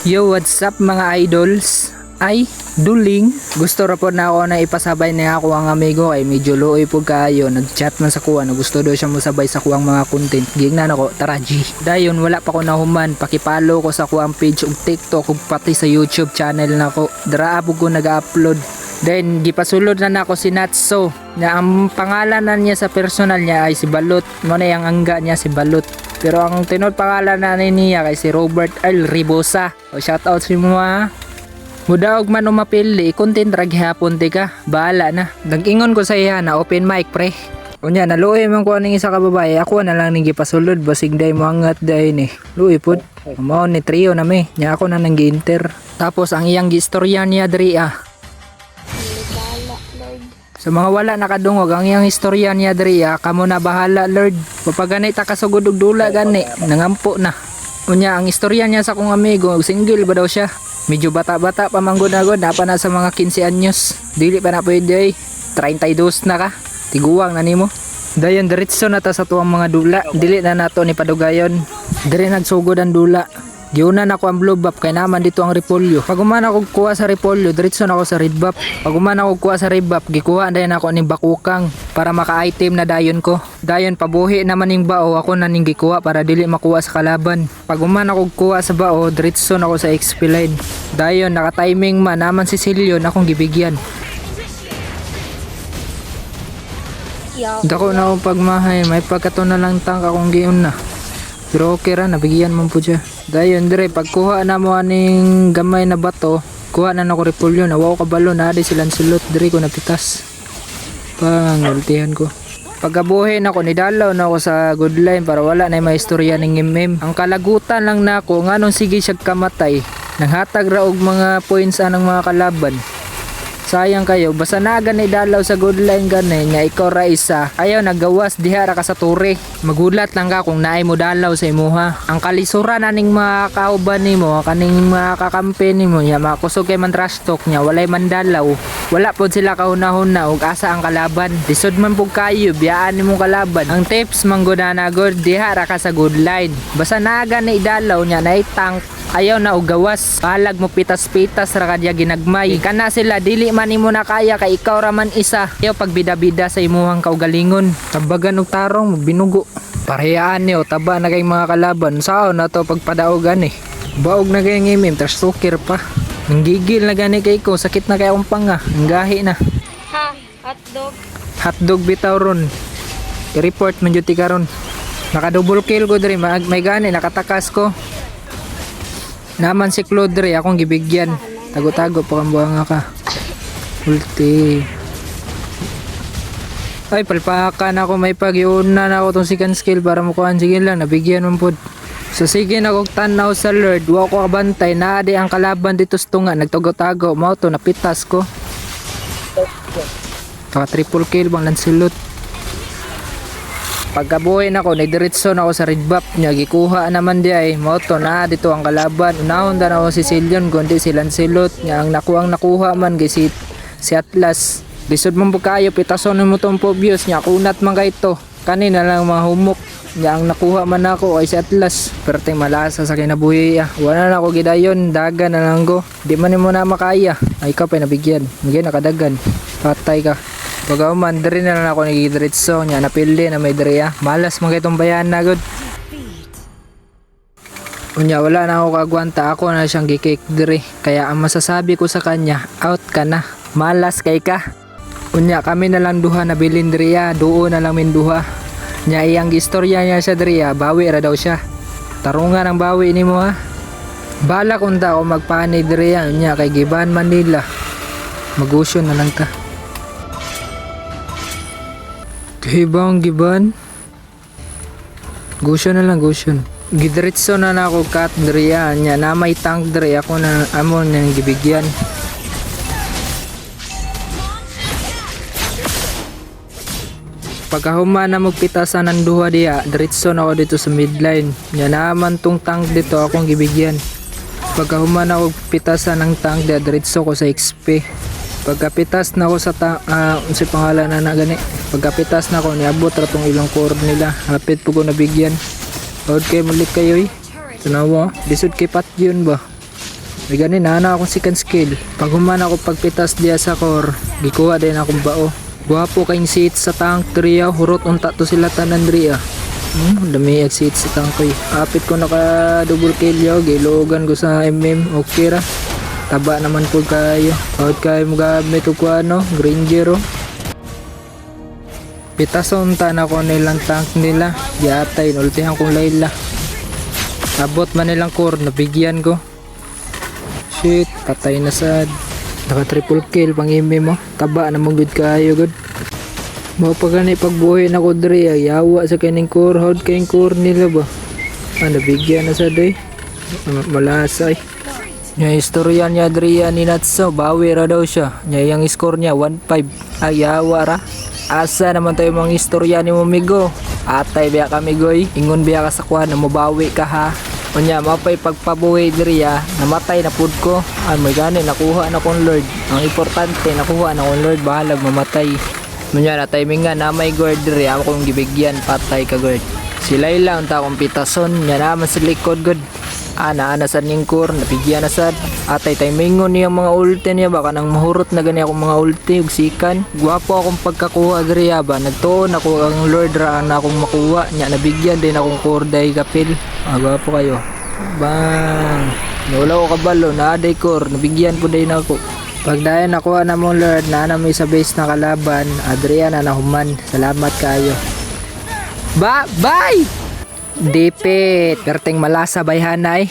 Yo, what's up mga idols? Ay, duling. Gusto ra po na ako na ipasabay na ako ang amigo ay medyo luoy po kayo. Nag-chat man sa kuha na gusto daw siya musabay sa kuwang mga content. Gignan ako, tara G. Dayon wala pa ko nahuman. Pakipalo ko sa kuwang page ug TikTok ug pati sa YouTube channel na ko. Dara po ko nag-upload. Then gipasulod na nako si Natso. Na ang pangalan na niya sa personal niya ay si Balot. Mo na yang angga niya si Balot. Pero ang tinod pangalan na niya kay si Robert L. Ribosa. O shoutout sa mo ha. Mudaog man o mapili, content rag hapon di ka. Bahala na. Nag-ingon ko sa iya na open mic pre. Unya naluoy man ko aning isa ka babae. Ako na lang ning gipasulod basig day mo angat day ni. Luoy pud. Mao ni trio na me. Nya ako na nang gi-enter. Tapos ang iyang gistorya niya diri sa mga wala nakadungog ang iyang istorya niya diri kamo na bahala Lord. Papaganay ta kasugod og dula gani nangampo na. Unya ang istorya niya sa kong amigo single ba daw siya. Medyo bata-bata pa manggod-agod na pa na sa mga 15 anyos. Dili pa na pwede ay 32 na ka. Tiguwang na nimo. Dayon diretso na ta sa tuwang mga dula. Dili na nato ni padugayon. Diri nagsugod ang dula. Giunan ako ang blue buff kay naman dito ang repolyo. Pag umana ko kuha sa repolyo, diretso na ako sa red buff. Pag umana ko kuha sa red buff, gikuha dayon ako ning bakukang para maka-item na dayon ko. Dayon pabuhi naman ning bao, ako na ning gikuha para dili makuha sa kalaban. Pag umana ko kuha sa bao, diretso na ako sa XP line. Dayon naka-timing man naman si Cillion akong gibigyan. Dako na akong pagmahay, may pagkato na lang tank akong giun na. Pero okay ra, nabigyan man po siya. Dayon dire, pagkuha na mo aning gamay na bato, kuha na nako repolyo, nawaw kabalo na di silang sulot, dire ko napitas. Pangultihan ko. Pagabuhin ako, nidalaw na ako sa good line para wala na may istorya ning MM. Ang kalagutan lang nako, nganong sige siya kamatay, nanghatag ra og mga points anang mga kalaban. Sayang kayo, basta na ganay dalaw sa good line ganay nga ikaw ra isa. Ayaw nagawas diha ra ka sa tore. Magulat lang ka kung naay mo dalaw sa imuha. Ang kalisuran aning mga kauban nimo, kaning mga kakampi nimo nya makusog kay man trash talk nya, walay man dalaw. Wala pod sila kahuna-huna ug asa ang kalaban. Lisod man pug kayo biyaan nimo kalaban. Ang tips mangguna na god diha ra ka sa good line. Basta na ganay dalaw nya naay tank. Ayaw na og gawas. Kalag mo pitas-pitas ra kadya ginagmay. Kana sila dili man imo na kaya kay ikaw ra man isa. Ayaw pagbida-bida sa imuhang kaugalingon. Tabagan og tarong binugo. Parehaan niyo taba na kay mga kalaban. Sao na to pagpadaogan eh. Baog na kay ngimim tas sukir pa. Nanggigil na gani kay ko, sakit na kay akong panga. Ang gahi na. Ha, hotdog. Hotdog bitaw ron. I-report man jud ti karon. Naka-double kill ko diri, may gani nakatakas ko. Naman si Claude akong gibigyan. Tago-tago pa kang buhanga ka. Ulti. Ay, palpakan ako may pag-iunan ako tong second skill para makuhaan. Sige lang, nabigyan mo po. So sige na kong tanaw sa Lord. Wa ko kabantay. Naadi ang kalaban dito sa tunga. Nagtago-tago. Mao to, napitas ko. Taka triple kill bang lansilot. Pagkabuhin ako, nagdiretso na ako sa red buff niya. Gikuha naman di ay moto na dito ang kalaban. Unahon na ako si Cillion kundi si Lancelot niya. Ang nakuha man kay si Atlas. Lisod mong kayo pitason mo tong pobios niya. Kunat man kay ito. Kanina lang mga humok niya. Ang nakuha man ako ay si Atlas. Pero ting malasa sa kinabuhi. Wala na ako gidayon. Dagan na lang ko. Di man mo na makaya. Ay ka pa nabigyan. Hindi nakadagan. Patay ka. Pagaw man, diri na lang ako nagidiretso niya, napili na may diri malas mga itong bayan na good. Unya, wala na ako kagwanta, ako na siyang gikik diri. Kaya ang masasabi ko sa kanya, out ka na, malas kay ka. Unya, kami na lang duha na bilin diri doon na lang min duha. Nya iyang istorya niya sa diri bawi ra daw siya. Tarungan ang bawi nimo ha. Bala kung da ako magpanay diri nya kay Giban Manila. Magusyon na lang ka. Hibang giban. Gusyon na lang, gusyon. Gidiretso na ako kat diri nya na may tank diri ako na amo nang gibigyan. Pagkahuman na magpitasan ng duha diya, diretso na ako dito sa midline. Nya naman tong tank dito akong gibigyan. Pagkahuman na ako pitasan ng tank diya, diretso ko sa XP. Pagkapitas na ako sa si pangalan na gani. Pagkapitas na ako niabot ra tong ilang core nila. Hapit po ko nabigyan. Okay, mulit kayo eh. Tanawa, lisod kay Pat yun ba? May ganin na akong second skill. Pag human ako pagpitas diya sa core, gikuha din akong bao. Guwapo kayong seat sa tank Dria, hurot unta to sila tanan Dria. Dami ang seat sa tank ko. Apit ko naka double kill yo, gilogan ko sa okay ra. Taba naman po kayo. Kahit kayo magamit ko ano, Granger oh. Pitason ta na ko nilang tank nila. Yatay, nultihan kong layla. Abot man nilang core, nabigyan ko. Shit, patay na sad. Naka triple kill pang mo. Taba na mong good kayo good. Mao pa gani pagbuhay na ko diri ay yawa sa kaning core, hod kayong core nila ba. Nabigyan na sad eh. Malasay. Nya istorya niya diri ni Natso, bawi ra daw siya. Nya yang score niya 1-5. Ay yawa ra. Asa naman tayo mga istorya ni Momigo. Atay biya kami goy. Ingon biya ka sa kuha na mabawi ka ha. Unya mapay pagpabuhay diriya, namatay na pud ko. May gani nakuha na kong Lord. Ang importante nakuha na kong Lord, bahalag mamatay. Unya na timingan na may guard diriya, ako kong gibigyan patay ka guard. Sila lang ta akong pitason, nya naman sa likod good. Ana sa ning core, napigyan na sad. Atay timingon niya mga ulti niya, baka nang mahurot na gani akong mga ulti ug sikan. Guwapo akong pagkakuha diriya ba, nagtuon ako ang Lord ra na akong makuha, nya nabigyan din akong core day kapil. Guwapo kayo. Bang. Wala ko kabalo na aday core, nabigyan po din ako. Pag dahil nakuha na mong Lord na namin sa base na kalaban, Adrian na nahuman. Salamat kayo. Bye! Dipit! Perting malasa bayhanay.